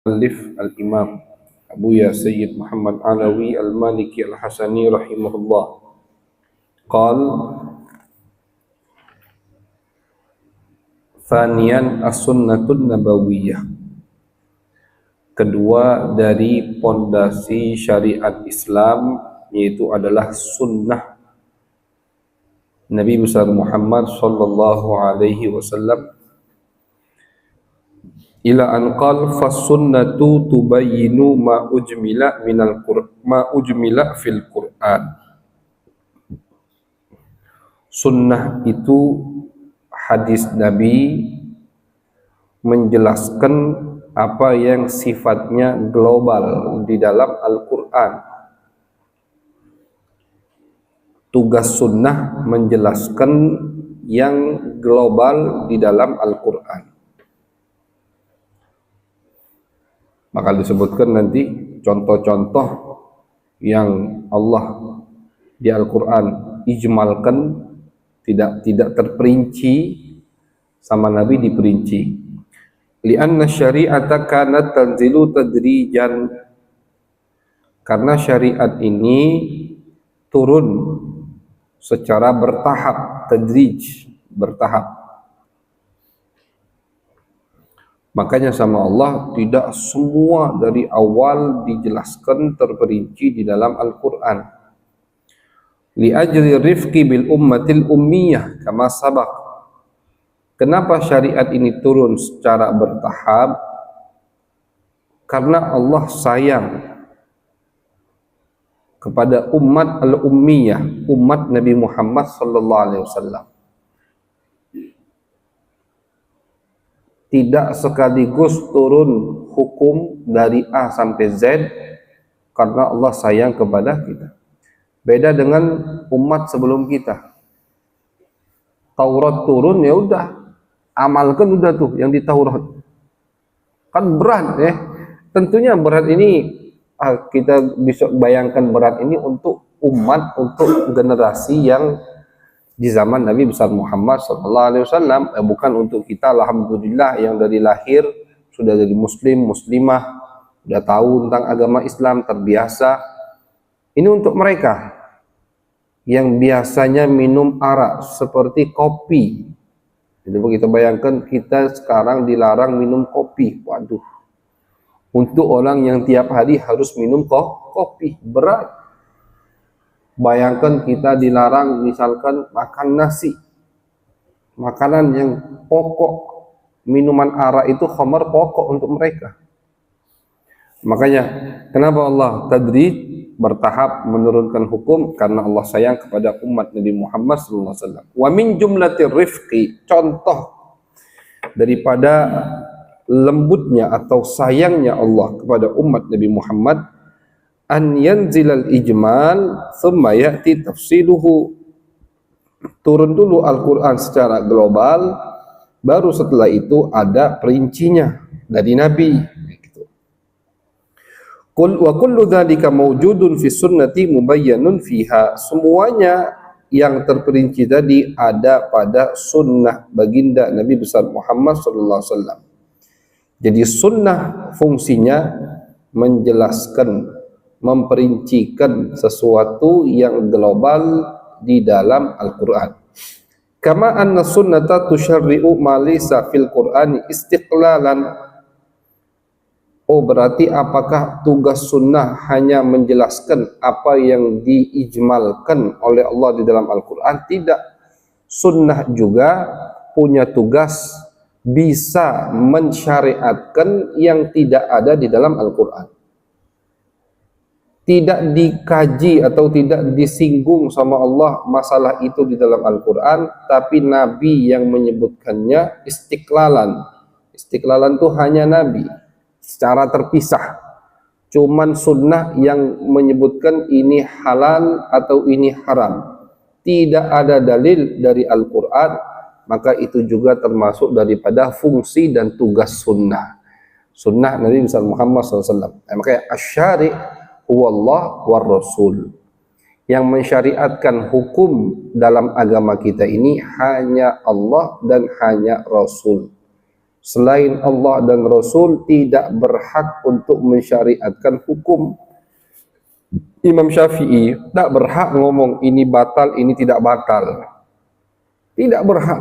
Alif al-Imam Abuya Sayyid Muhammad Alawi al-Maliki al-Hasani rahimahullah qal Thaniyan as-sunnatun nabawiyah, kedua dari pondasi syariat Islam yaitu adalah sunnah Nabi besar Muhammad sallallahu alaihi wasallam. Ila an qal fas-sunnatu tubayyinu ma ujmila fil Qur'an. Sunnah itu hadis Nabi menjelaskan apa yang sifatnya global di dalam Al-Qur'an. Tugas sunnah menjelaskan yang global di dalam Al-Qur'an. Maka disebutkan nanti contoh-contoh yang Allah di Al-Quran ijmalkan, tidak terperinci, sama Nabi diperinci. Lianna syari'ata kanat tanzilu tadrijan, karena syariat ini turun secara bertahap, tadrij, bertahap. Makanya sama Allah tidak semua dari awal dijelaskan terperinci di dalam Al-Quran. Li ajri rifqi bil ummatil ummiyah kama sabaq. Kenapa syariat ini turun secara bertahap? Karena Allah sayang kepada umat al-ummiyah, umat Nabi Muhammad sallallahu alaihi wasallam. Tidak sekaligus turun hukum dari A sampai Z karena Allah sayang kepada kita. Beda dengan umat sebelum kita. Taurat turun ya udah, amalkan udah tuh yang di Taurat. Kan berat ya. Tentunya berat ini kita bisa bayangkan berat ini untuk umat, untuk generasi yang di zaman Nabi besar Muhammad sallallahu alaihi wasallam, bukan untuk kita alhamdulillah yang dari lahir sudah jadi muslim, muslimah, sudah tahu tentang agama Islam, terbiasa. Ini untuk mereka yang biasanya minum arak seperti kopi. Jadi kita bayangkan kita sekarang dilarang minum kopi. Waduh. Untuk orang yang tiap hari harus minum kopi, berat. Bayangkan kita dilarang misalkan makan nasi, makanan yang pokok, minuman arak itu khamar pokok untuk mereka. Makanya kenapa Allah tadrij bertahap menurunkan hukum? Karena Allah sayang kepada umat Nabi Muhammad SAW. Wa min jumlatir rifqi, contoh daripada lembutnya atau sayangnya Allah kepada umat Nabi Muhammad, an yanzilal ijmal thumma ya'ti tafsiluhu. Turun dulu Al-Quran secara global, baru setelah itu ada perincinya dari Nabi. Wa kullu dzalika mawjudun fi sunnati mubayyanun fiha. Semuanya yang terperinci tadi ada pada sunnah baginda Nabi besar Muhammad sallallahu alaihi wasallam. Jadi sunnah fungsinya menjelaskan, memperincikan sesuatu yang global di dalam Al-Quran. Kama anna sunnata tusyarri'u ma laysa fil Qur'ani istiqlalan. Oh, berarti apakah tugas sunnah hanya menjelaskan apa yang diijmalkan oleh Allah di dalam Al-Quran? Tidak. Sunnah juga punya tugas bisa mensyariatkan yang tidak ada di dalam Al-Quran. Tidak dikaji atau tidak disinggung sama Allah masalah itu di dalam Al-Quran, tapi Nabi yang menyebutkannya istiqlalan. Istiqlalan itu hanya Nabi secara terpisah. Cuman sunnah yang menyebutkan ini halal atau ini haram. Tidak ada dalil dari Al-Quran, maka itu juga termasuk daripada fungsi dan tugas sunnah. Sunnah Nabi Muhammad SAW. Makanya asyari' huwallah war rasul. Yang mensyariatkan hukum dalam agama kita ini hanya Allah dan hanya Rasul. selain Allah dan Rasul tidak berhak untuk mensyariatkan hukum. Imam Syafi'i tak berhak ngomong ini batal, ini tidak batal. Tidak berhak,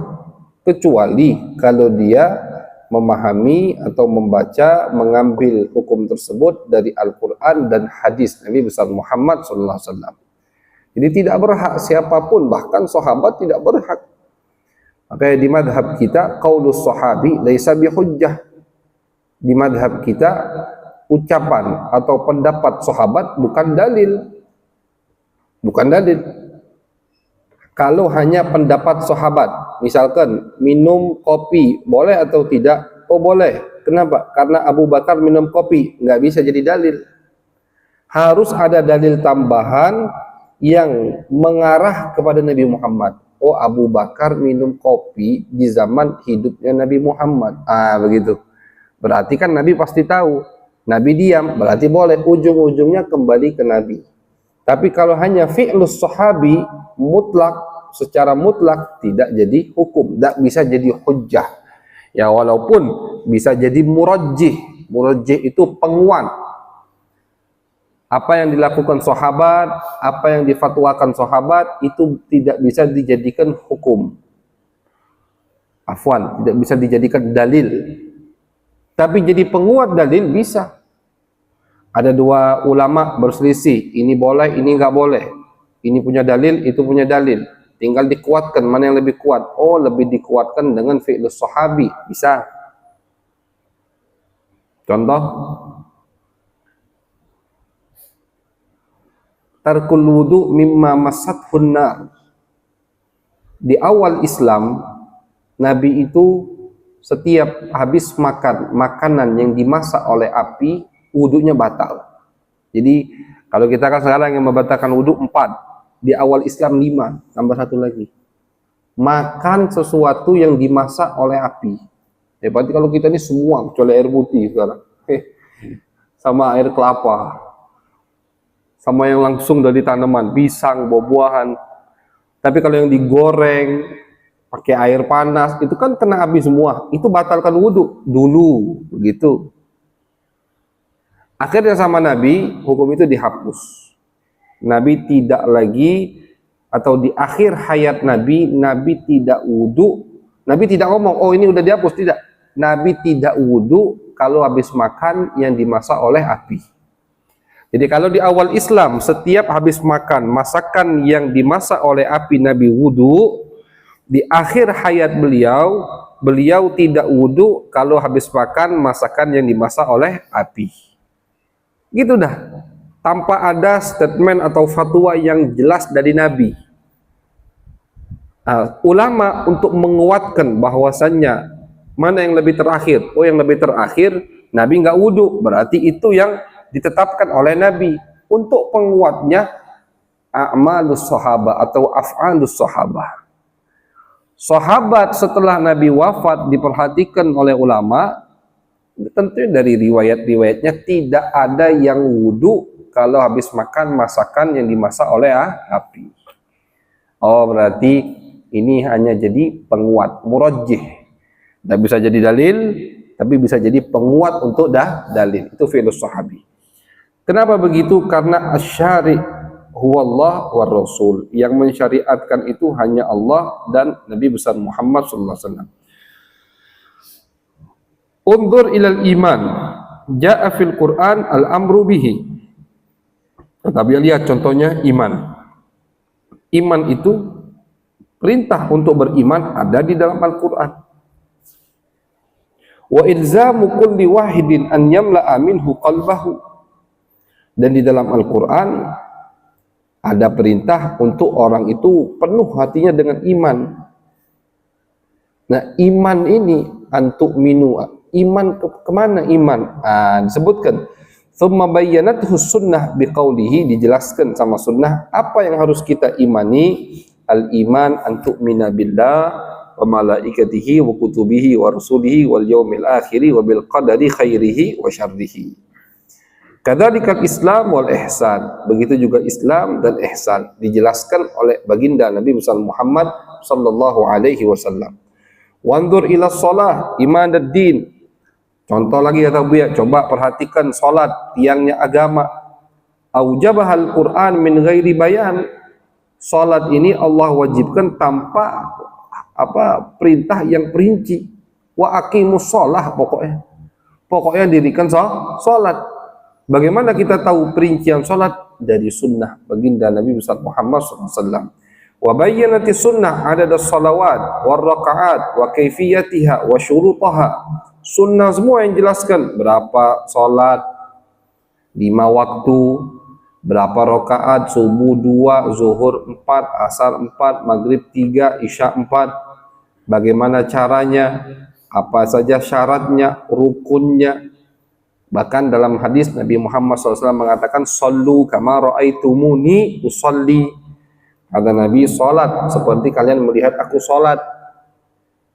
kecuali kalau dia memahami atau membaca, mengambil hukum tersebut dari Al-Quran dan hadis Nabi besar Muhammad SAW. Jadi tidak berhak siapapun, bahkan sahabat tidak berhak. Makanya di madhab kita, qaulus sahabi laisa bihujjah. Di madhab kita, ucapan atau pendapat sahabat bukan dalil. Bukan dalil. Kalau hanya pendapat sahabat, misalkan minum kopi, boleh atau tidak? Oh boleh. Kenapa? Karena Abu Bakar minum kopi, nggak bisa jadi dalil. Harus ada dalil tambahan yang mengarah kepada Nabi Muhammad. Oh, Abu Bakar minum kopi di zaman hidupnya Nabi Muhammad. Begitu. Berarti kan Nabi pasti tahu. Nabi diam, berarti boleh. Ujung-ujungnya kembali ke Nabi. Tapi kalau hanya fi'lus sahabi mutlak, secara mutlak tidak jadi hukum, tidak bisa jadi hujjah. Ya walaupun bisa jadi murajjih. Murajjih itu penguat. Apa yang dilakukan sahabat, apa yang difatwakan sahabat itu tidak bisa dijadikan hukum. Afwan, tidak bisa dijadikan dalil. Tapi jadi penguat dalil bisa. Ada dua ulama berselisih, ini boleh, ini nggak boleh. Ini punya dalil, itu punya dalil. Tinggal dikuatkan mana yang lebih kuat. Oh, lebih dikuatkan dengan fi'lus sahabi, bisa. Contoh, tarkul wudu mimma masathun nar. Di awal Islam, Nabi itu setiap habis makan makanan yang dimasak oleh api, wudunya batal. Jadi kalau kita kan sekarang yang membatalkan wudu 4, di awal Islam 5, tambah 1 lagi. Makan sesuatu yang dimasak oleh api. Ya berarti kalau kita ini semua kecuali air putih sekarang. Sama air kelapa. Sama yang langsung dari tanaman, pisang, buah-buahan. Tapi kalau yang digoreng, pakai air panas, itu kan kena api semua. Itu batalkan wudhu dulu, begitu. Akhirnya sama Nabi, hukum itu dihapus. Nabi tidak lagi, atau di akhir hayat Nabi, Nabi tidak wudhu. Nabi tidak ngomong, oh ini udah dihapus, tidak. Nabi tidak wudhu kalau habis makan yang dimasak oleh api. Jadi kalau di awal Islam setiap habis makan masakan yang dimasak oleh api Nabi wudu, di akhir hayat beliau tidak wudu kalau habis makan masakan yang dimasak oleh api. Gitu dah. Tanpa ada statement atau fatwa yang jelas dari Nabi. Ulama untuk menguatkan bahwasannya mana yang lebih terakhir? Oh yang lebih terakhir Nabi nggak wudu, berarti itu yang ditetapkan oleh Nabi. Untuk penguatnya a'malus sahabah atau af'alus sahabah. Sahabat setelah Nabi wafat diperhatikan oleh ulama, tentunya dari riwayat-riwayatnya tidak ada yang wudu kalau habis makan masakan yang dimasak oleh api. Oh berarti ini hanya jadi penguat, murajjih. Tidak bisa jadi dalil, tapi bisa jadi penguat untuk dalil. Itu fi'lus sahabi. Kenapa begitu? Karena asy-syari' huwallah war rasul. Yang mensyariatkan itu hanya Allah dan Nabi besar Muhammad sallallahu alaihi wasallam. Undur ilal iman. Ja'a fil Qur'an al-amru bihi. Tapi lihat contohnya iman. Iman itu perintah untuk beriman ada di dalam Al-Qur'an. Wa ilzamu kulli wahidin an yamla'a minhu qalbahu. Dan di dalam Al-Quran ada perintah untuk orang itu penuh hatinya dengan iman. Nah iman ini antuk minu. Iman kemana iman? Disebutkan. Thumma bayyanathu sunnah biqaulihi, dijelaskan sama sunnah apa yang harus kita imani. Al-iman antuk mina billah wa malaikatihi wa kutubihi wa rasulihi wal yaumil akhiri wa bil qadari khairihi wa syarrihi. Kadzalikal Islam wal ihsan. Begitu juga Islam dan ihsan dijelaskan oleh baginda Nabi besar Muhammad sallallahu alaihi wasallam. Wandur ila shalah iman din. Contoh lagi kata Buya, coba perhatikan salat, tiangnya agama. Aujabahal Quran min ghairi bayan. Salat ini Allah wajibkan tanpa perintah yang perinci. Wa aqimus shalah pokoknya. Pokoknya dirikan salat. Bagaimana kita tahu perincian salat? Dari sunnah baginda Nabi besar Muhammad SAW. Wa bayyanati sunnah adad as-salawat war rakaat wa kaifiyatiha wa syurutaha. Sunnah semua yang jelaskan berapa salat 5 waktu, berapa rakaat, subuh 2, zuhur 4, asar 4, maghrib 3, isya 4, bagaimana caranya, apa saja syaratnya, rukunnya. Bahkan dalam hadis Nabi Muhammad SAW mengatakan, "Sallu kama ra'aitumuni usalli." Kata Nabi, salat seperti kalian melihat aku salat.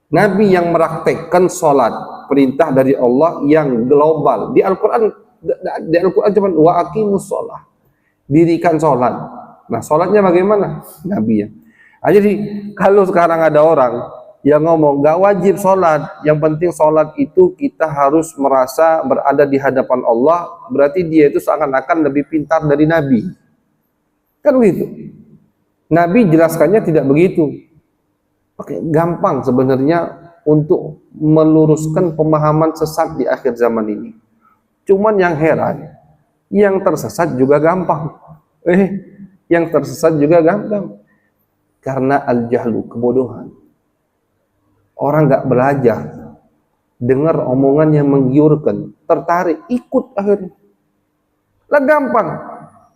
Nabi yang meraktekkan salat, perintah dari Allah yang global. Di Al-Quran cuma wa aqimus shalah, dirikan salat. Nah, salatnya bagaimana? Nabi ya. Nah, jadi kalau sekarang ada orang yang ngomong gak wajib salat, yang penting salat itu kita harus merasa berada di hadapan Allah, berarti dia itu seakan-akan lebih pintar dari Nabi. Kan begitu. Nabi jelaskannya tidak begitu. Oke, gampang sebenarnya untuk meluruskan pemahaman sesat di akhir zaman ini. Cuman yang heran, yang tersesat juga gampang. Yang tersesat juga gampang. Karena al-jahlu, kebodohan. Orang nggak belajar, dengar omongan yang menggiurkan, tertarik, ikut akhirnya. Lah gampang.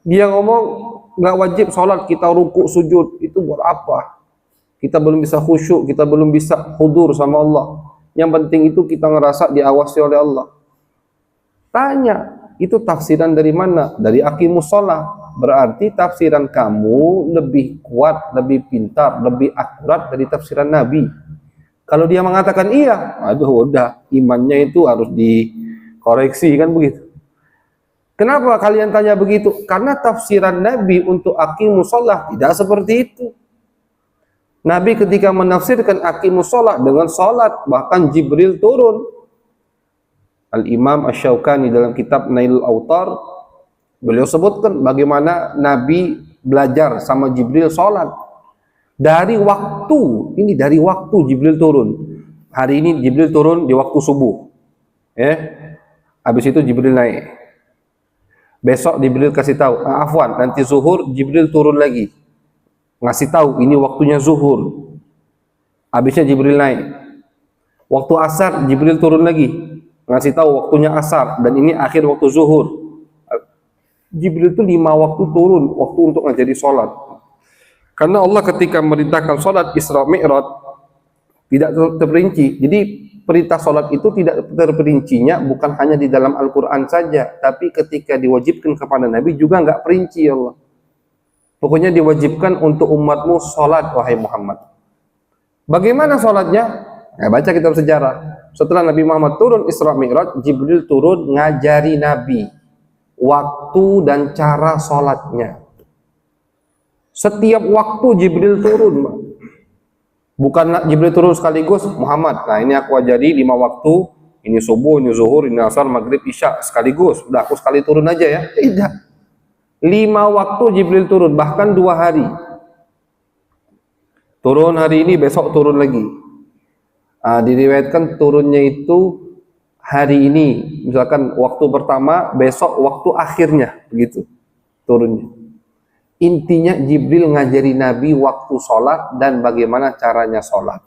Dia ngomong nggak wajib sholat, kita ruku sujud, itu buat apa? Kita belum bisa khusyuk, kita belum bisa hudur sama Allah. Yang penting itu kita ngerasa diawasi oleh Allah. Tanya, itu tafsiran dari mana? Dari aqimus shalah. Berarti tafsiran kamu lebih kuat, lebih pintar, lebih akurat dari tafsiran Nabi. Kalau dia mengatakan iya, aduh udah, imannya itu harus dikoreksi, kan begitu. Kenapa kalian tanya begitu? Karena tafsiran Nabi untuk aqimus shalah tidak seperti itu. Nabi ketika menafsirkan aqimus shalah dengan salat, bahkan Jibril turun. Al-Imam Asy-Syaukani dalam kitab Nailul Autar, beliau sebutkan bagaimana Nabi belajar sama Jibril salat. Dari waktu Jibril turun. Hari ini Jibril turun di waktu subuh. Habis itu Jibril naik. Besok Jibril kasih tahu, nanti zuhur Jibril turun lagi. Ngasih tahu ini waktunya zuhur. Habisnya Jibril naik. Waktu asar Jibril turun lagi, ngasih tahu waktunya asar, dan ini akhir waktu zuhur. Jibril itu 5 waktu turun, waktu untuk ngajari sholat. Karena Allah ketika merintahkan sholat Isra Mi'raj tidak terperinci. Jadi perintah sholat itu tidak terperincinya bukan hanya di dalam Al-Quran saja, tapi ketika diwajibkan kepada Nabi juga nggak perinci Allah. Pokoknya diwajibkan untuk umatmu sholat, wahai Muhammad. Bagaimana sholatnya? Nah, baca kitab sejarah. Setelah Nabi Muhammad turun Isra Mi'raj, Jibril turun ngajari Nabi waktu dan cara sholatnya. Setiap waktu Jibril turun, bukan Jibril turun sekaligus. Muhammad, nah ini aku ajari 5 waktu, ini subuh, ini zuhur, ini asar, maghrib, isya sekaligus. Udah aku sekali turun aja ya. Tidak. 5 waktu Jibril turun, bahkan 2 hari. Turun hari ini, besok turun lagi. Diriwayatkan turunnya itu hari ini, misalkan waktu pertama, besok waktu akhirnya, begitu turunnya. Intinya Jibril ngajari Nabi waktu sholat dan bagaimana caranya sholat.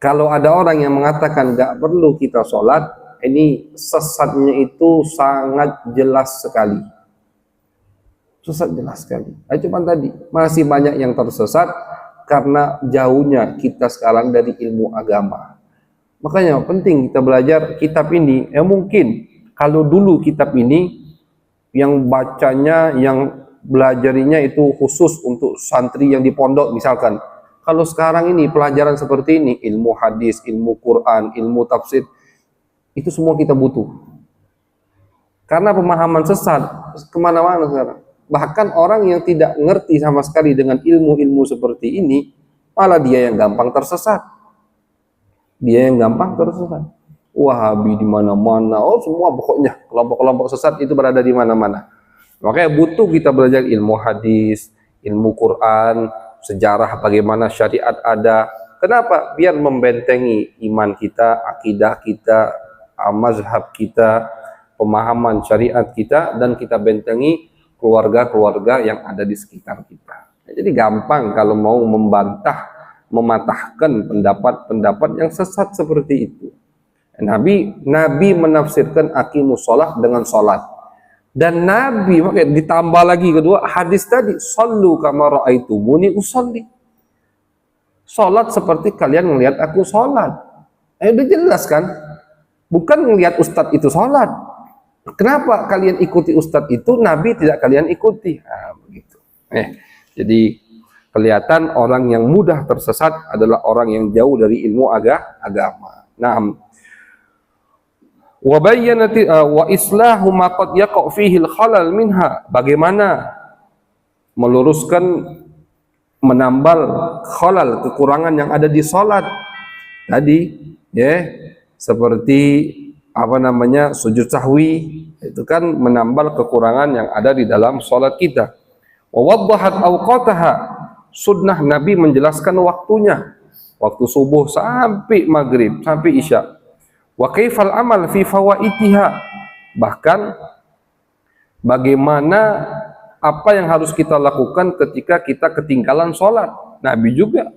Kalau ada orang yang mengatakan gak perlu kita sholat, ini sesatnya itu sangat jelas sekali. Sesat jelas sekali. Cuman tadi masih banyak yang tersesat karena jauhnya kita sekarang dari ilmu agama. Makanya penting kita belajar kitab ini. Mungkin kalau dulu kitab ini yang bacanya, yang belajarinya itu khusus untuk santri yang di pondok misalkan. Kalau sekarang ini pelajaran seperti ini, ilmu hadis, ilmu Quran, ilmu tafsir, itu semua kita butuh. Karena pemahaman sesat kemana-mana sekarang. Bahkan orang yang tidak ngerti sama sekali dengan ilmu-ilmu seperti ini, malah dia yang gampang tersesat. Dia yang gampang tersesat. Wahabi di mana-mana, oh semua pokoknya kelompok-kelompok sesat itu berada di mana-mana. Makanya butuh kita belajar ilmu hadis, ilmu Quran, sejarah bagaimana syariat ada. Kenapa? Biar membentengi iman kita, akidah kita, mazhab kita, pemahaman syariat kita, dan kita bentengi keluarga-keluarga yang ada di sekitar kita. Jadi gampang kalau mau membantah, mematahkan pendapat-pendapat yang sesat seperti itu. Nabi menafsirkan aqimus shalah dengan salat. Dan Nabi makanya ditambah lagi kedua hadis tadi, sallu kama raaitumuni usolli. Salat seperti kalian melihat aku salat. Udah jelas kan? Bukan melihat ustadz itu salat. Kenapa kalian ikuti ustadz itu, Nabi tidak kalian ikuti? Nah, begitu. Jadi kelihatan orang yang mudah tersesat adalah orang yang jauh dari ilmu agama. Nah, wa bayyanati wa islahu ma qad yaqa fihi al-khalal minha, bagaimana meluruskan, menambal khalal, kekurangan yang ada di salat tadi, seperti sujud sahwi, itu kan menambal kekurangan yang ada di dalam salat kita. Wa waddahat awqataha, sunnah Nabi menjelaskan waktunya, waktu subuh sampai maghrib sampai isya. Wa kaifal amal fi fawaitiha, bahkan bagaimana apa yang harus kita lakukan ketika kita ketinggalan sholat. Nabi juga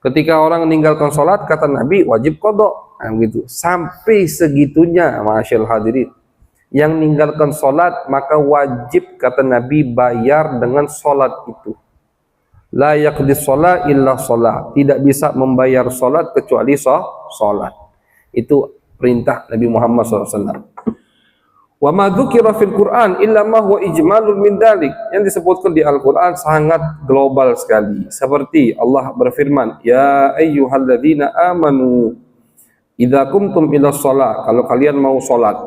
ketika orang meninggalkan sholat, kata Nabi wajib qadha. Gitu. Sampai segitunya, masyaallah hadirin, yang meninggalkan sholat maka wajib, kata Nabi, bayar dengan sholat itu. La yaqdi sholat illa sholat, tidak bisa membayar sholat kecuali sholat. Itu perintah Nabi Muhammad SAW. Wa ma dzukira fil Quran illa ma huwa ijmalun min dalik, yang disebutkan di Al-Quran sangat global sekali. Seperti Allah berfirman, ya ayyuhalladzina amanu idza qumtum ila shalah, kalau kalian mau salat.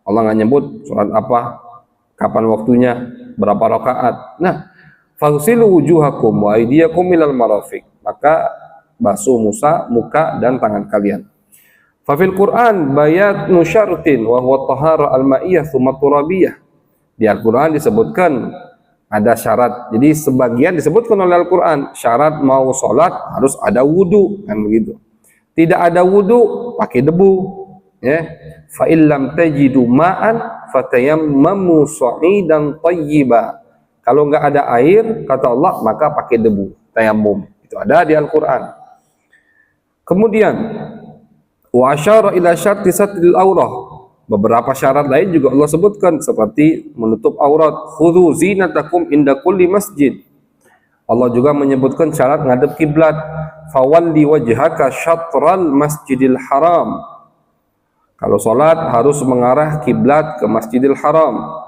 Allah nggak nyebut salat apa, kapan waktunya, berapa rakaat. Nah, faghsilu wujuhakum wa aydiyakum ilal marafiq, maka basuh muka dan tangan kalian. Fafil Quran bayat nusyartin wa huwa tahara al-ma'iyah thumma turabiyah. Di Al-Quran disebutkan ada syarat. Jadi sebagian disebutkan oleh Al-Quran, syarat mau sholat harus ada wudu, kan begitu. Tidak ada wudu, pakai debu. Fa illam tajidu ma'an fatayammamu sha'idan thayyiba. Kalau enggak ada air, kata Allah, maka pakai debu, tayammum. Itu ada di Al-Quran. Kemudian wa asyara ila syarti satril aurah, beberapa syarat lain juga Allah sebutkan, seperti menutup aurat. Khudhu zinatakum inda kulli masjid, Allah juga menyebutkan syarat ngadep kiblat. Fawalli wajhaka syatral masjidil haram, kalau salat harus mengarah kiblat ke Masjidil Haram.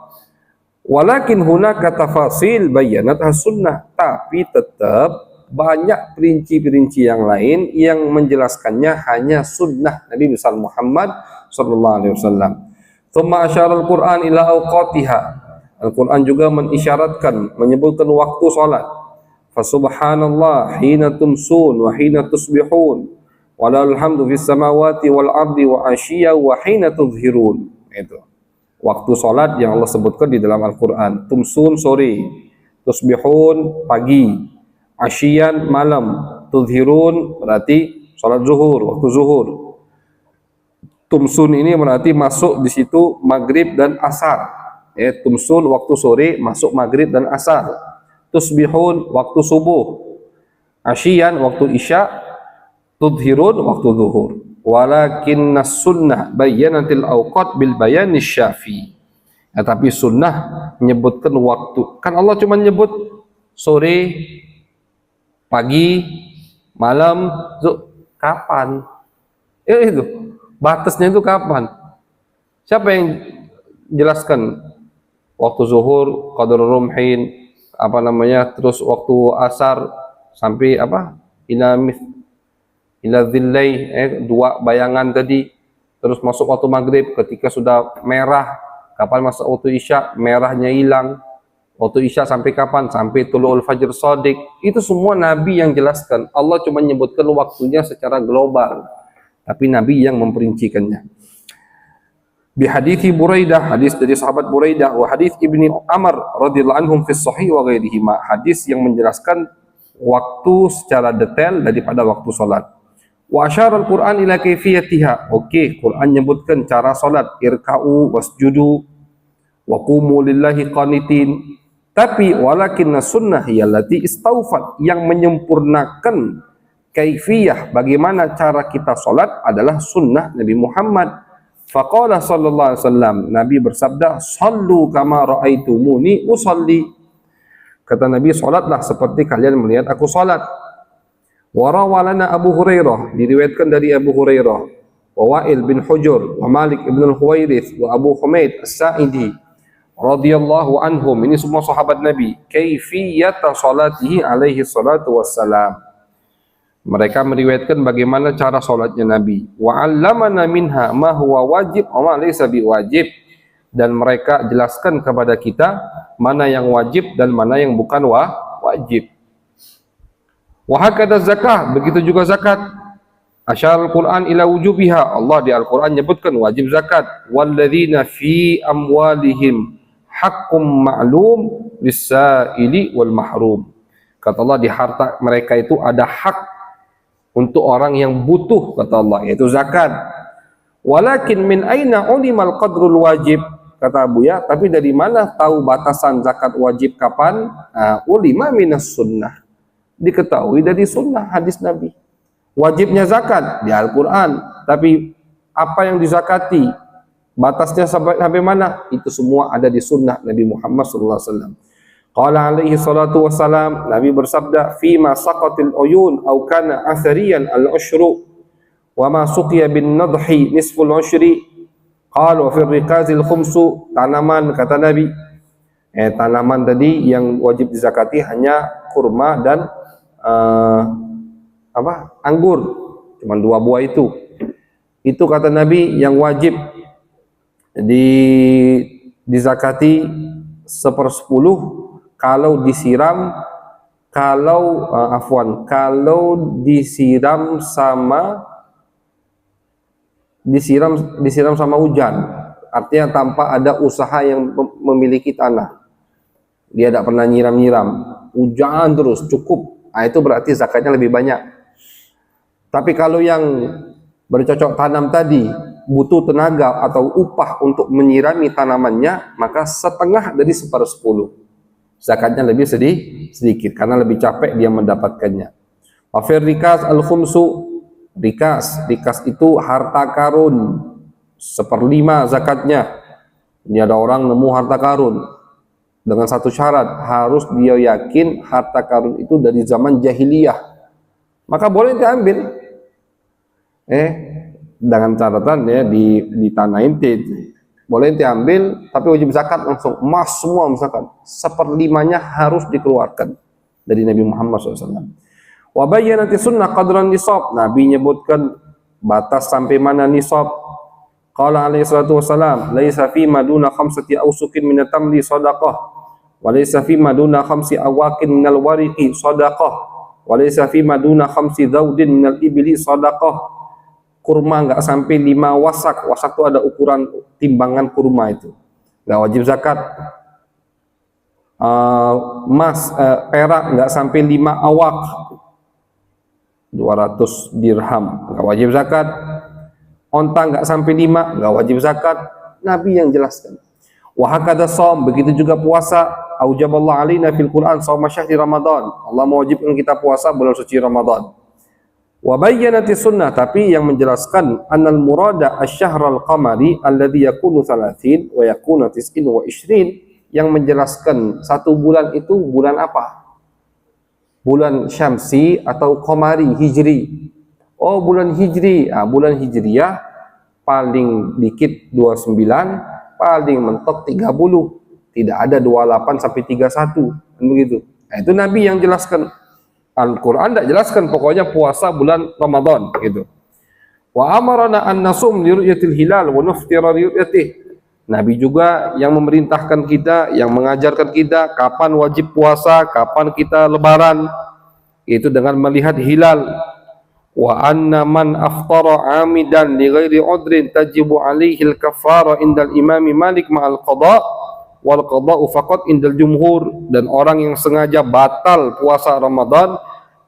Walakin hunaka tafasil bayyanat as-sunnah, tapi tetap banyak perinci-perinci yang lain yang menjelaskannya hanya sunnah Nabi besar Muhammad sallallahu alaihi wasallam. Tsumma asyara al-Qur'an ila awqatiha, Al-Qur'an juga mengisyaratkan, menyebutkan waktu salat. Fa subhanallah hina tumsun wa hina tusbihun walal hamdu fis samawati wal ardi wa asyiya wa hina tudhhirun. Itu waktu salat yang Allah sebutkan di dalam Al-Qur'an. Tumsun sore, tusbihun pagi, asyian malam, tudhirun berarti salat zuhur, waktu zuhur. Tumsun ini berarti masuk di situ maghrib dan asar. Tumsun waktu sore masuk maghrib dan asar. Tusbihun waktu subuh. Asyian waktu isya. Tudhirun waktu zuhur. Walakinnas sunnah bayyanatil awqat bil bayanis syafi. Tapi sunnah menyebutkan waktu. Kan Allah cuma nyebut sore, pagi, malam, kapan? Itu batasnya itu kapan? Siapa yang jelaskan? Waktu zuhur, qadar rumhin, terus waktu asar sampai ila dhillai, dua bayangan tadi, terus masuk waktu maghrib ketika sudah merah, kapan masuk waktu isya, merahnya hilang. Waktu Isya sampai kapan? Sampai Tulu'ul Fajr Shadiq. Itu semua Nabi yang jelaskan. Allah cuma menyebutkan waktunya secara global. Tapi Nabi yang memperincikannya. Bi hadithi Buraidah, hadis dari sahabat Buraidah, wa hadis Ibni Amr radhiyallahu anhum fi sahih wa ghairihima, hadis yang menjelaskan waktu secara detail daripada waktu salat. Wa asyara al-Qur'an ila kaifiyatiha. Okey, Quran menyebutkan cara salat, irka'u wasjudu wa qumu lillahi qanitin. Tapi walakinna sunnah allati istawfat, yang menyempurnakan kaifiyah bagaimana cara kita salat adalah sunnah Nabi Muhammad. Faqala sallallahu alaihi wasallam, Nabi bersabda, "Shallu kama ra'aitumuni usalli." Kata Nabi, salatlah seperti kalian melihat aku salat. Wa rawalana Abu Hurairah, diriwayatkan dari Abu Hurairah, wa Wa'il bin Hujur, wa Malik ibn al-Huwairits, wa Abu Humaid as-Sa'idi radhiyallahu anhum, ini semua sahabat Nabi, kaifiyata salatihi alaihi salatu wassalam. Mereka meriwayatkan bagaimana cara salatnya Nabi. Wa 'allamana minha ma huwa wajib wa ma laysa biwajib, dan mereka jelaskan kepada kita mana yang wajib dan mana yang bukan wajib. Wa hakadha zakah, begitu juga zakat. Asyarul Quran ila wujubiha, Allah di Al-Quran menyebutkan wajib zakat. Walladzina fi amwalihim haqqum ma'lum lis-sa'ili wal mahrum. Kata Allah, di harta mereka itu ada hak untuk orang yang butuh, kata Allah, yaitu zakat. Walakin min aina ulimal qadrul wajib, kata Abu Ya, tapi dari mana tahu batasan zakat wajib kapan? Ulima minas sunnah, diketahui dari sunnah hadis Nabi. Wajibnya zakat di Al-Quran, tapi apa yang dizakati, batasnya sampai mana, itu semua ada di sunnah Nabi Muhammad SAW. Qala alaihi salatu wassalam, Nabi bersabda, fima saqatil uyun aw kana athariyan al-ushru wa ma suqiya bin nadhi nisful ushri. Qala wa fi riqazil khumsu, tanaman, kata Nabi, tanaman tadi yang wajib dizakati hanya kurma dan anggur, cuma 2 buah itu kata Nabi yang wajib dizakati 1/10 kalau disiram sama hujan, artinya tanpa ada usaha yang memiliki tanah, dia tidak pernah nyiram-nyiram, hujan terus cukup, itu berarti zakatnya lebih banyak. Tapi kalau yang bercocok tanam tadi butuh tenaga atau upah untuk menyirami tanamannya, maka setengah dari 1/10 zakatnya lebih sedikit karena lebih capek dia mendapatkannya. Wa fir rikaz al-khumsu, rikas itu harta karun, 1/5 zakatnya. Ini ada orang nemu harta karun dengan satu syarat, harus dia yakin harta karun itu dari zaman jahiliyah, maka boleh diambil dengan catatan ya di tanah inti boleh diambil, tapi wajib zakat langsung emas semua, misalkan 1/5-nya harus dikeluarkan dari Nabi Muhammad SAW. Wa bayyanati sunnah qadran nisab, Nabi menyebutkan batas sampai mana nisab. Qala alaihi salatu wassalam, laisa fi maduna khamsati awsukin min at-tamri shadaqah, wa laisa fi maduna khamsi awaqin minal wariqi shadaqah, wa laisa fi maduna khamsi zawdin minal ibli shadaqah. Kurma nggak sampai 5 wasak, wasak itu ada ukuran timbangan kurma, itu nggak wajib zakat. Perak nggak sampai 5 awak, 200 dirham, nggak wajib zakat. Onta nggak sampai 5, nggak wajib zakat. Nabi yang jelaskan. Wa hakadha shaum, begitu juga puasa. Aujaballahu alaina fil Quran shaum syahri Ramadan, Allah mewajibkan kita puasa bulan suci Ramadan. Wa bayyanati sunnah, tapi yang menjelaskan annal murada asy-syahrul qamari alladhi yakunu 30 wa yakunu 29, yang menjelaskan 1 bulan itu bulan apa? Bulan syamsi atau qamari, hijri. Oh, bulan hijri. Bulan hijriyah paling dikit 29, paling mentok 30. Tidak ada 28 sampai 31, begitu. Itu Nabi yang jelaskan. Al-Quran tidak jelaskan, pokoknya puasa bulan Ramadan gitu. Wa amarana an nasum li ru'yatil hilal wa nuftira li ru'yatih. Nabi juga yang memerintahkan kita, yang mengajarkan kita kapan wajib puasa, kapan kita lebaran, itu dengan melihat hilal. Wa anna man aftara amidan li ghairi udrin tajibu alaihi al-kaffara indal imami Malik ma'al qada wal qada'u faqat indal jumhur. Dan orang yang sengaja batal puasa Ramadan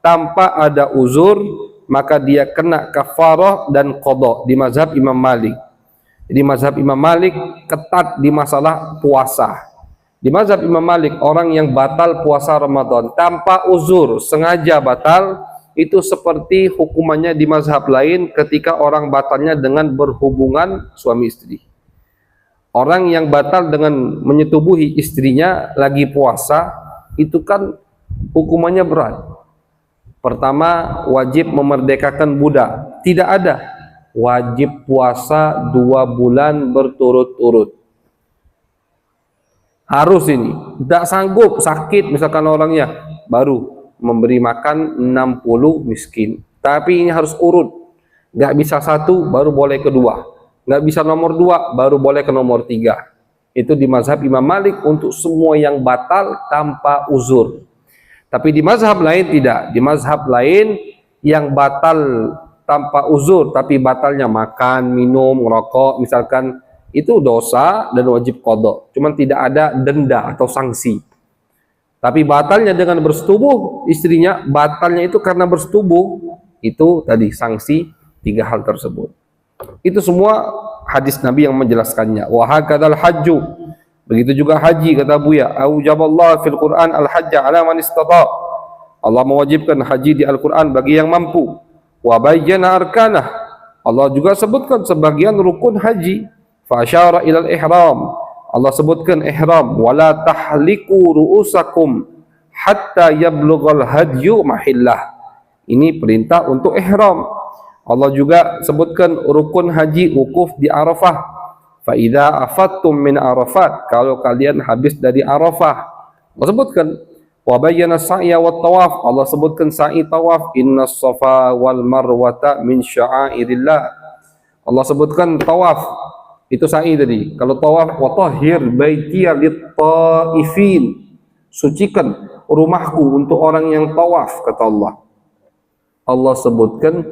tanpa ada uzur, maka dia kena kafarah dan qada di mazhab Imam Malik. Jadi mazhab Imam Malik ketat di masalah puasa. Di mazhab Imam Malik, orang yang batal puasa Ramadan tanpa uzur, sengaja batal, itu seperti hukumannya di mazhab lain ketika orang batalnya dengan berhubungan suami istri. Orang yang batal dengan menyetubuhi istrinya lagi puasa, itu kan hukumannya berat. Pertama, wajib memerdekakan budak. Tidak ada wajib puasa 2 bulan berturut-turut. Harus ini. Tidak sanggup, sakit misalkan orangnya, baru memberi makan 60 miskin. Tapi ini harus urut. Nggak bisa 1, baru boleh kedua. Nggak bisa nomor 2, baru boleh ke nomor 3. Itu di mazhab Imam Malik untuk semua yang batal tanpa uzur. Tapi di mazhab lain tidak. Di mazhab lain yang batal tanpa uzur, tapi batalnya makan, minum, ngerokok, misalkan, itu dosa dan wajib qada. Cuman tidak ada denda atau sanksi. Tapi batalnya dengan bersetubuh istrinya, batalnya itu karena bersetubuh, itu tadi sanksi 3 hal tersebut. Itu semua hadis Nabi yang menjelaskannya. Wa hakadzal hajju, begitu juga haji, kata Buya, aujaballahu fil Qur'an al-hajja ala man istata'. Allah mewajibkan haji di Al-Qur'an bagi yang mampu. Wa bayyana arkanah, Allah juga sebutkan sebagian rukun haji. Fa asyara ilal ihram, Allah sebutkan ihram. Wala tahliku ru'usakum hatta yablughal hadyu mahillah, ini perintah untuk ihram. Allah juga sebutkan rukun haji wukuf di Arafah. Fa idza afattum min Arafat, kalau kalian habis dari Arafah. Allah sebutkan wa bayyana sa'ya wat tawaf, Allah sebutkan sa'i tawaf. Innas safa wal marwata min sya'airillah, Allah sebutkan tawaf, itu sa'i tadi. Kalau tawaf, wa tahhir baitiya lit taifin, sucikan rumahku untuk orang yang tawaf, kata Allah. Allah sebutkan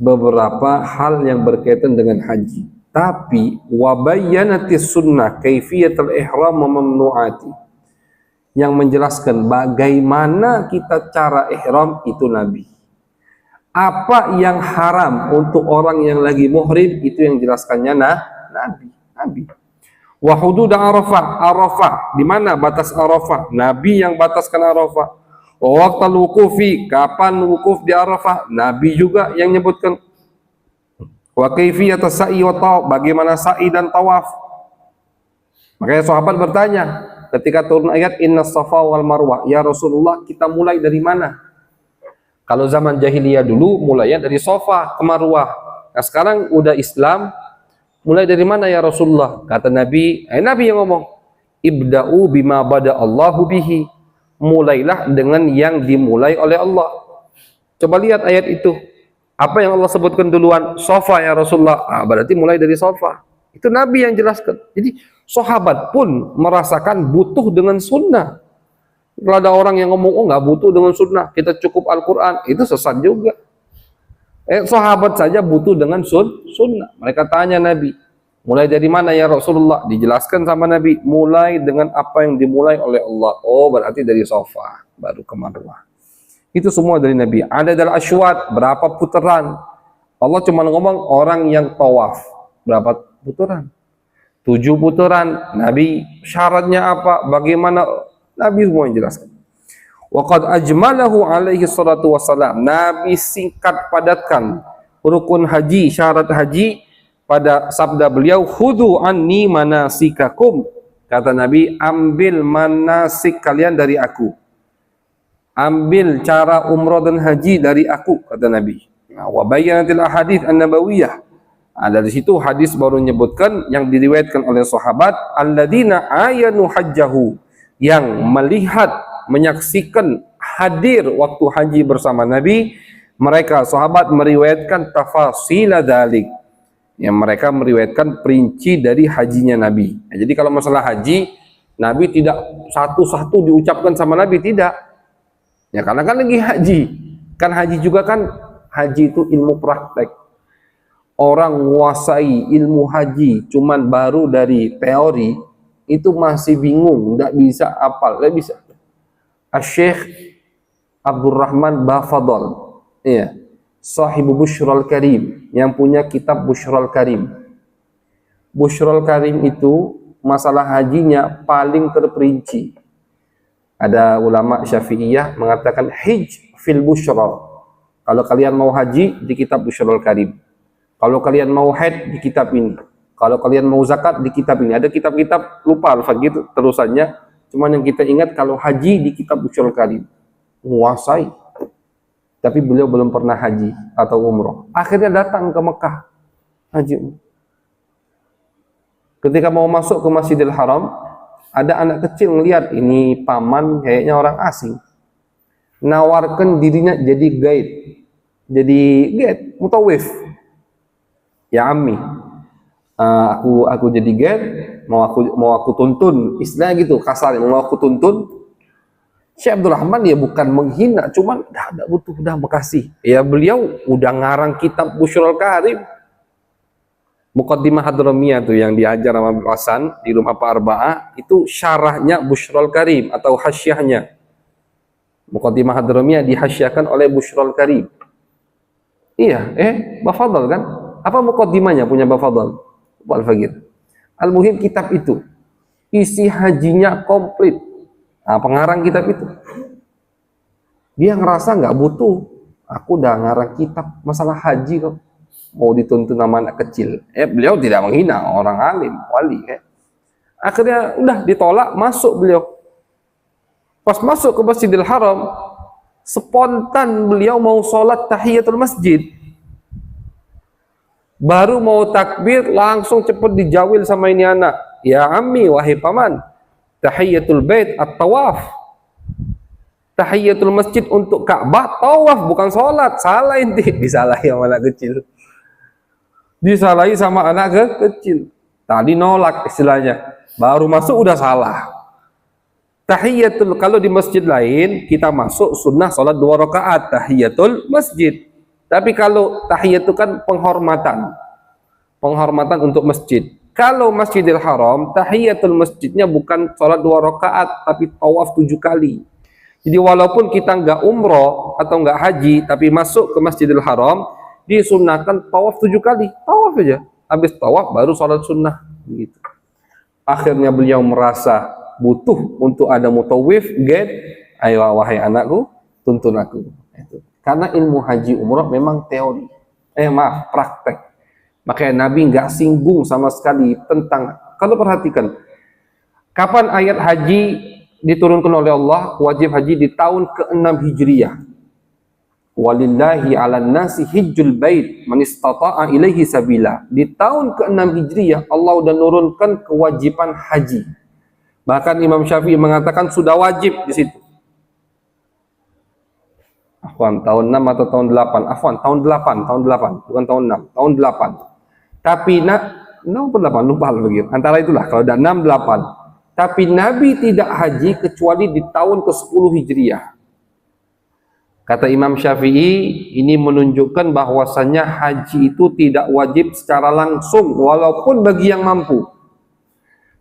beberapa hal yang berkaitan dengan haji. Tapi wa bayyanatis sunnah kaifiyatul ihram mamnu'ati, yang menjelaskan bagaimana kita cara ihram itu Nabi. Apa yang haram untuk orang yang lagi muhrim, itu yang jelaskannya Nabi. Wa hudud Arafah, di mana batas Arafah? Nabi yang bataskan Arafah. Wa waqtal wuqufi, kapan wukuf di Arafah? Nabi juga yang nyebutkan. Wa kaifiyatus sa'i wa tawaf, bagaimana sa'i dan tawaf? Makanya sahabat bertanya ketika turun ayat innas safa wal marwah, ya Rasulullah, kita mulai dari mana? Kalau zaman jahiliyah dulu mulainya dari Safa ke Marwah. Nah sekarang udah Islam, mulai dari mana ya Rasulullah? Kata Nabi, Nabi yang ngomong, ibda'u bima bada Allahu bihi, mulailah dengan yang dimulai oleh Allah. Coba lihat ayat itu, apa yang Allah sebutkan duluan? Safa ya Rasulullah, berarti mulai dari Safa. Itu Nabi yang jelaskan. Jadi sahabat pun merasakan butuh dengan sunnah. Kalau ada orang yang ngomong, oh nggak butuh dengan sunnah, kita cukup Al-Quran, itu sesat juga. Sahabat saja butuh dengan sunnah. Mereka tanya Nabi, mulai dari mana ya Rasulullah? Dijelaskan sama Nabi, mulai dengan apa yang dimulai oleh Allah. Oh berarti dari Safa, baru ke Marwah. Itu semua dari Nabi. Ada dari Asywat, berapa putaran? Allah cuma ngomong orang yang tawaf, berapa putaran? 7 putaran. Nabi syaratnya apa? Bagaimana? Nabi semua yang jelaskan. Wa qad ajmalahu alaihi salatu wassalam, Nabi singkat padatkan rukun haji, syarat haji pada sabda beliau, khudhu anni manasikakum, kata Nabi, ambil manasik kalian dari aku, ambil cara umrah dan haji dari aku, kata Nabi. Wa bayyanatil ahadits an-nabawiyah, dari situ hadis baru menyebutkan yang diriwayatkan oleh sahabat, alladzina ayanu hajjahu, yang melihat, menyaksikan, hadir waktu haji bersama Nabi. Mereka sahabat meriwayatkan tafasila dzalik, Yang mereka meriwayatkan perinci dari hajinya Nabi. Nah, jadi kalau masalah haji, Nabi tidak satu-satu diucapkan sama Nabi, tidak. Ya karena kan lagi haji. Kan haji juga kan, haji itu ilmu praktek. Orang menguasai ilmu haji cuman baru dari teori, itu masih bingung, tidak bisa hafal, tidak bisa. Syekh Abdurrahman Bafadol, iya, Sahibu Bushral Karim, yang punya kitab Bushral Karim. Bushral Karim itu masalah hajinya paling terperinci. Ada ulama Syafi'iyah mengatakan hij fil bushral. Kalau kalian mau haji, di kitab Bushral Karim. Kalau kalian mau haid, di kitab ini. Kalau kalian mau zakat, di kitab ini. Ada kitab-kitab, lupa alfaz gitu terusannya. Cuman yang kita ingat kalau haji di kitab Bushral Karim. Menguasai. Tapi beliau belum pernah haji atau umroh. Akhirnya datang ke Mekah. Haji. Ketika mau masuk ke Masjidil Haram, ada anak kecil ngelihat ini paman kayaknya orang asing. Nawarkan dirinya jadi guide. Jadi guide, mutawif. Ya Ammi, aku jadi guide, mau aku tuntun, istilah gitu kasar, mau aku tuntun. Syekh Abdul Rahman ya bukan menghina, cuman udah butuh, udah makasih. Ya beliau udah ngarang kitab Bushral Karim. Muqaddimah Hadramiyah tuh yang diajar sama Abdul Hasan di Rumah Pak Arba'ah, itu syarahnya Bushral Karim atau hasyiahnya. Muqaddimah Hadramiyah dihasyiahkan oleh Bushral Karim. Iya, Bafadal kan? Apa muqaddimahnya punya Bafadal? Al-Faqir. Al-Muhim kitab itu isi hajinya komplit. Nah, pengarang kitab itu dia ngerasa nggak butuh. Aku udah ngarang kitab masalah haji kok, mau dituntun sama anak kecil. Beliau tidak menghina orang alim, wali. Akhirnya udah ditolak, masuk beliau. Pas masuk ke Masjidil Haram, spontan beliau mau sholat tahiyatul masjid. Baru mau takbir, langsung cepat dijawil sama ini anak. Ya Ammi, wahai paman, tahiyatul bait at-tawaf. Tahiyatul masjid untuk Ka'bah, tawaf bukan sholat. Salah inti, disalahi sama anak kecil. Disalahi sama anak kecil. Tadi nolak istilahnya. Baru masuk udah salah. Tahiyatul, kalau di masjid lain kita masuk sunnah sholat 2 rakaat tahiyatul masjid. Tapi kalau tahiyat itu kan penghormatan untuk masjid. Kalau Masjidil Haram, tahiyatul masjidnya bukan sholat 2 rakaat, tapi tawaf 7 kali. Jadi walaupun kita nggak umroh atau nggak haji, tapi masuk ke Masjidil Haram, disunahkan tawaf 7 kali. Tawaf aja. Habis tawaf baru sholat sunnah. Gitu. Akhirnya beliau merasa butuh untuk ada mutawif, guide. Ayo wahai anakku, tuntun aku. Itu. Karena ilmu haji umrah memang teori, praktek. Makanya Nabi nggak singgung sama sekali tentang, kalau perhatikan, kapan ayat haji diturunkan oleh Allah, wajib haji di tahun ke-6 Hijriyah. Walillahi 'alan nasi hijjul bait man istata'a ilaihi sabila. Di tahun ke-6 Hijriyah Allah udah nurunkan kewajiban haji. Bahkan Imam Syafi'i mengatakan sudah wajib di situ. Afwan, tahun 6 atau tahun 8? Afwan, tahun 8, bukan tahun 6, tahun 8. Tapi 6 atau 8, lupa begitu. Antara itulah, kalau ada 6, 8. Tapi Nabi tidak haji kecuali di tahun ke-10 Hijriah. Kata Imam Syafi'i, ini menunjukkan bahwasannya haji itu tidak wajib secara langsung, walaupun bagi yang mampu.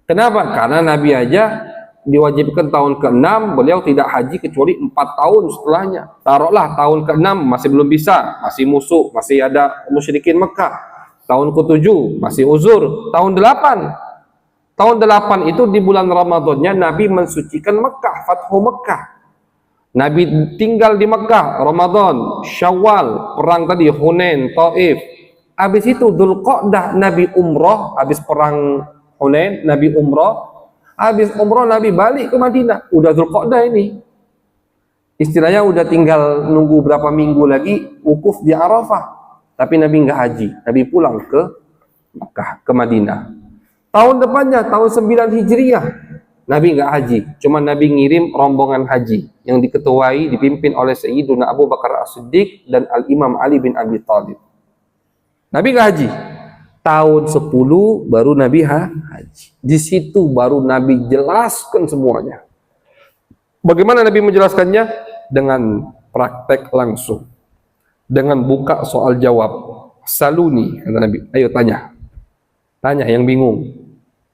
Kenapa? Karena Nabi aja diwajibkan tahun ke-6, beliau tidak haji kecuali 4 tahun setelahnya. Taruhlah tahun ke-6 masih belum bisa, masih musuh, masih ada musyrikin Mekah. Tahun ke-7 masih uzur. Tahun 8 itu di bulan Ramadannya Nabi mensucikan Mekah, Fathu Mekah. Nabi tinggal di Mekah, Ramadan, Syawal, perang tadi Hunain, Taif. Habis itu Dzulqa'dah Nabi umroh, habis perang Hunain Nabi umroh. Habis umroh Nabi balik ke Madinah, udah Dzulqa'dah ini. Istilahnya udah tinggal nunggu berapa minggu lagi wukuf di Arafah. Tapi Nabi nggak haji, Nabi pulang ke Makkah, ke Madinah. Tahun depannya, tahun 9 Hijriah, Nabi nggak haji, cuma Nabi ngirim rombongan haji yang diketuai, dipimpin oleh Sayyiduna Abu Bakar As-Siddiq dan Al-Imam Ali bin Abi Thalib. Nabi nggak haji. Tahun 10 baru Nabi haji. Di situ baru Nabi jelaskan semuanya. Bagaimana Nabi menjelaskannya? Dengan praktek langsung. Dengan buka soal jawab. Saluni, kata Nabi. Ayo tanya. Tanya yang bingung.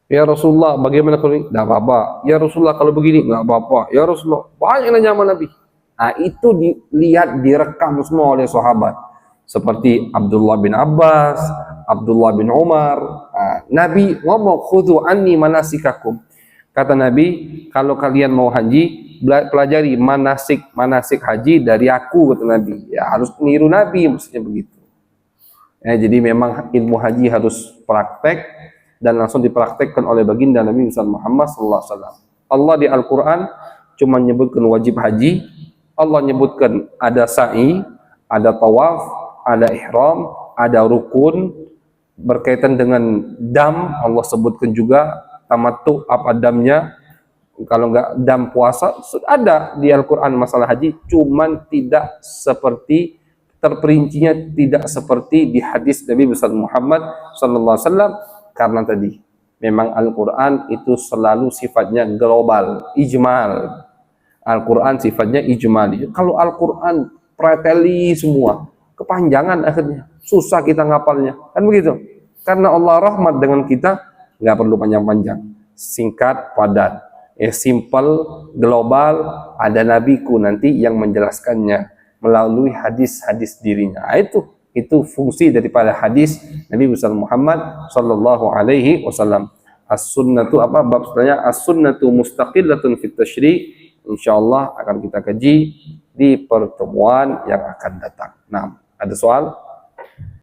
Ya Rasulullah, bagaimana kalau ini? Tidak apa-apa. Ya Rasulullah, kalau begini? Tidak apa-apa. Ya Rasulullah, banyak nanya sama Nabi. Nah, itu dilihat, direkam semua oleh sahabat. Seperti Abdullah bin Abbas, Abdullah bin Umar. Nah, Nabi ngomong, khudhu anni manasikakum. Kata Nabi, kalau kalian mau haji, pelajari manasik haji dari aku, kata Nabi. Ya, harus niru Nabi, maksudnya begitu. Ya, jadi memang ilmu haji harus praktek, dan langsung dipraktekkan oleh baginda Nabi Muhammad SAW. Allah di Al-Quran cuma menyebutkan wajib haji, Allah menyebutkan ada sa'i, ada tawaf, ada ihram, ada rukun, berkaitan dengan dam, Allah sebutkan juga tamattu, apa damnya, kalau enggak dam puasa, ada di Al-Quran masalah haji, cuman tidak seperti, terperincinya tidak seperti di hadis Nabi Muhammad SAW. Karena tadi memang Al-Quran itu selalu sifatnya global, ijmal. Al-Quran sifatnya ijmal. Kalau Al-Quran preteli semua, kepanjangan akhirnya, susah kita ngapalnya, kan begitu. Karena Allah rahmat dengan kita, nggak perlu panjang-panjang, singkat, padat, simple, global. Ada nabiku nanti yang menjelaskannya melalui hadis-hadis dirinya. Nah, itu fungsi daripada hadis Nabi Muhammad sallallahu alaihi wasallam. As-sunnatu apa bab sebenarnya? As-sunnatu mustaqillatun fit tasyri'. Insyaallah akan kita kaji di pertemuan yang akan datang. Nah, ada soal?